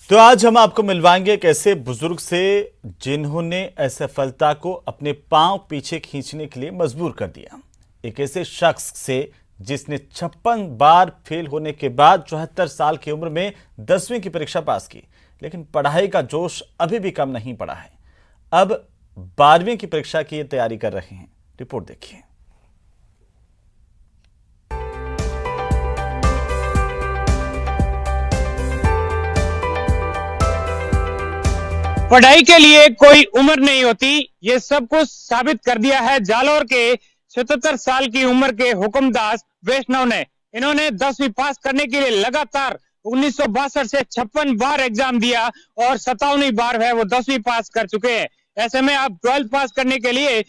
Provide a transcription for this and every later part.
तो आज हम आपको मिलवाएंगे एक ऐसे बुजुर्ग से जिन्होंने असफलता को अपने पांव पीछे खींचने के लिए मजबूर कर दिया। एक ऐसे शख्स से जिसने 56 बार फेल होने के बाद 74 साल की उम्र में 10वीं की परीक्षा पास की, लेकिन पढ़ाई का जोश अभी भी कम नहीं पड़ा है। अब 12वीं की परीक्षा की तैयारी कर रहे हैं। रिपोर्ट देखिए। पढ़ाई के लिए कोई उम्र नहीं होती, ये सब कुछ साबित कर दिया है जालोर के 77 साल की उम्र के हुकुमदास वैष्णव ने। इन्होंने 10वीं पास करने के लिए लगातार 1962 से 56 बार एग्जाम दिया और 57वीं बार है वो 10वीं पास कर चुके हैं। ऐसे में अब 12th पास करने के लिए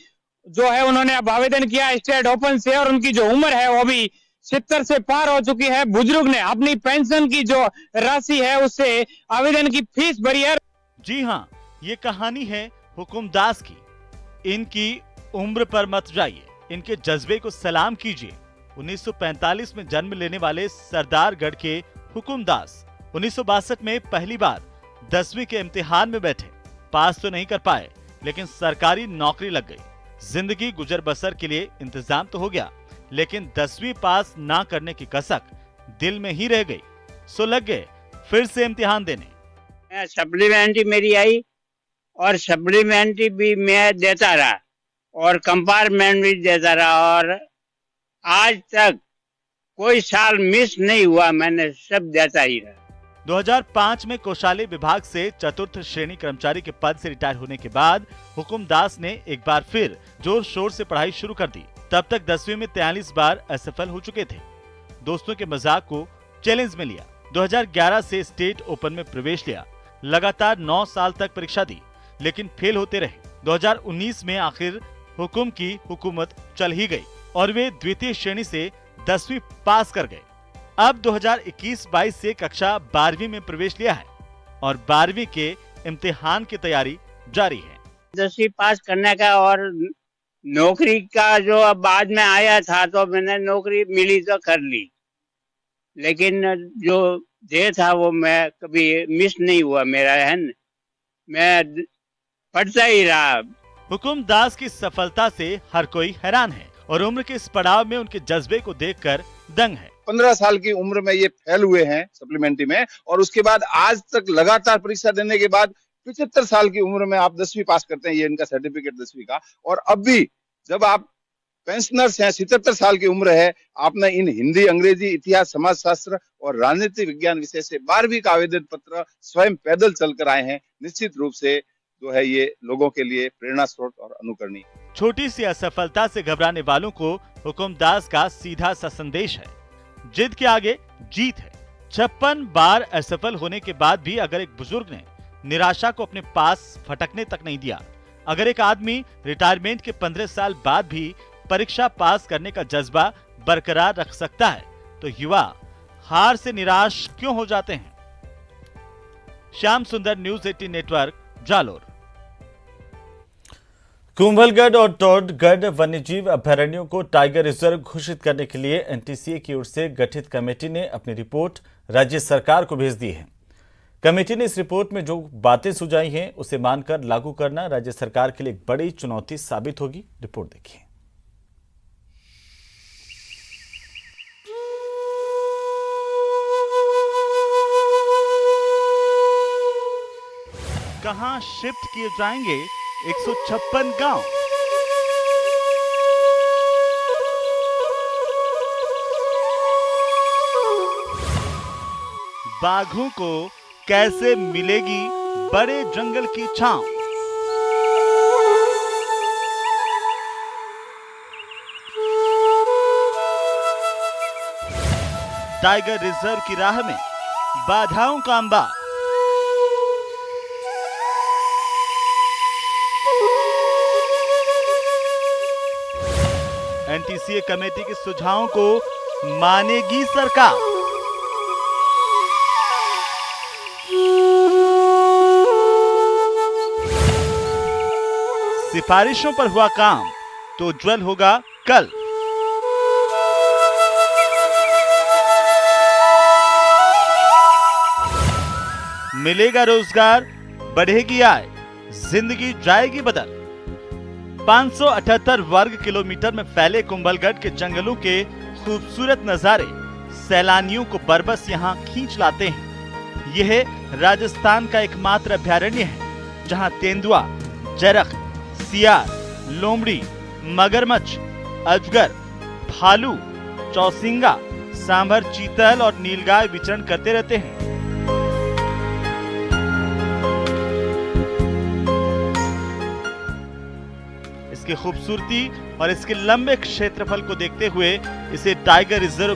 जो है उन्होंने अब आवेदन किया स्टेट ओपन से, और उनकी जो उम्र है वो भी 70 से पार हो चुकी है। बुजुर्ग ने अपनी पेंशन की जो राशि है उससे आवेदन की फीस भरी है। जी हाँ, ये कहानी है हुकुमदास की। इनकी उम्र पर मत जाइए, इनके जज्बे को सलाम कीजिए। 1945 में जन्म लेने वाले सरदारगढ़ के हुकुमदास 1962 में पहली बार 10वीं के इम्तिहान में बैठे। पास तो नहीं कर पाए, लेकिन सरकारी नौकरी लग गई। जिंदगी गुजर बसर के लिए इंतजाम तो हो गया, लेकिन 10वीं पास ना करने की कसक दिल में ही रह गई। सो लग गए फिर से इम्तिहान देने। सप्लीमेंट्री मेरी आई और सप्लीमेंट्री भी मैं देता रहा और कंपार्टमेंट भी देता रहा, और आज तक कोई साल मिस नहीं हुआ, मैंने सब देता ही रहा। 2005 में कोषालय विभाग से चतुर्थ श्रेणी कर्मचारी के पद से रिटायर होने के बाद हुकुमदास ने एक बार फिर जोर शोर से पढ़ाई शुरू कर दी। तब तक 10वीं में 43 बार असफल हो चुके थे। दोस्तों के मजाक को चैलेंज में लिया। 2011 से स्टेट ओपन में प्रवेश लिया। लगातार 9 साल तक परीक्षा दी, लेकिन फेल होते रहे। 2019 में आखिर हुकुम की हुकूमत चल ही गई और वे द्वितीय श्रेणी से 10वीं पास कर गए। अब 2021-22 से कक्षा 12वीं में प्रवेश लिया है और 12वीं के इम्तिहान की तैयारी जारी है। 10वीं पास करने का और नौकरी का जो अब बाद में आया था, तो मैंने नौकरी मिली तो कर ली, लेकिन जो दे था वो मैं कभी मिस नहीं हुआ मेरा, है न? मैं पढ़ता ही रहा। हुकुमदास की सफलता से हर कोई हैरान है और उम्र के इस पड़ाव में उनके जज्बे को देखकर दंग है। 15 साल की उम्र में ये फेल हुए हैं सप्लीमेंट्री में, और उसके बाद आज तक लगातार परीक्षा देने के बाद 75 साल की उम्र में आप 10वीं पास करते हैं। ये इनका सर्टिफिकेट 10वीं का। और अब भी जब आप पेंशनर्स हैं, 77 साल की उम्र है, आपने इन हिंदी, अंग्रेजी, इतिहास, समाजशास्त्र और राजनीति विज्ञान विषय से 12वीं का आवेदन पत्र स्वयं पैदल चलकर आए हैं। निश्चित रूप से जो है ये लोगों के लिए प्रेरणा स्रोत और अनुकरणीय। छोटी सी असफलता से घबराने वालों को हुकुमदास का सीधा सा संदेश है, जिद के आगे जीत है। 56 बार असफल होने के बाद भी अगर एक बुजुर्ग ने निराशा को अपने पास फटकने तक नहीं दिया, अगर एक आदमी रिटायरमेंट के 15 साल बाद भी परीक्षा पास करने का जज्बा बरकरार रख सकता है, तो युवा हार से निराश क्यों हो जाते हैं? श्याम सुंदर, न्यूज़ 18 नेटवर्क, जालोर। कुंभलगढ़ और टोडगढ़ वन्यजीव अभयारण्यों को टाइगर रिजर्व घोषित करने के लिए एनटीसीए की ओर से गठित कमेटी ने अपनी रिपोर्ट राज्य सरकार को भेज दी है। कमेटी ने इस रिपोर्ट में जो बातें सुझाई हैं उसे मानकर लागू करना राज्य सरकार के लिए एक बड़ी चुनौती साबित होगी। रिपोर्ट देखिए। कहां शिफ्ट किए जाएंगे 156 गांव? बाघों को कैसे मिलेगी बड़े जंगल की छांव? टाइगर रिजर्व की राह में बाधाओं का अंबार। एनटीसीए कमेटी के सुझावों को मानेगी सरकार? सिफारिशों पर हुआ काम तो उज्जवल होगा कल। मिलेगा रोजगार, बढ़ेगी आय, जिंदगी जाएगी बदल। 578 वर्ग किलोमीटर में फैले कुंभलगढ़ के जंगलों के खूबसूरत नजारे सैलानियों को बरबस यहाँ खींच लाते हैं। यह राजस्थान का एकमात्र अभयारण्य है जहाँ तेंदुआ, जरख, सियार, लोमड़ी, मगरमच्छ, अजगर, भालू, चौसिंगा, सांभर चीतल और नीलगाय विचरण करते रहते हैं। इसकी खूबसूरती और इसके लंबे क्षेत्रफल को देखते हुए इसे टाइगर रिजर्व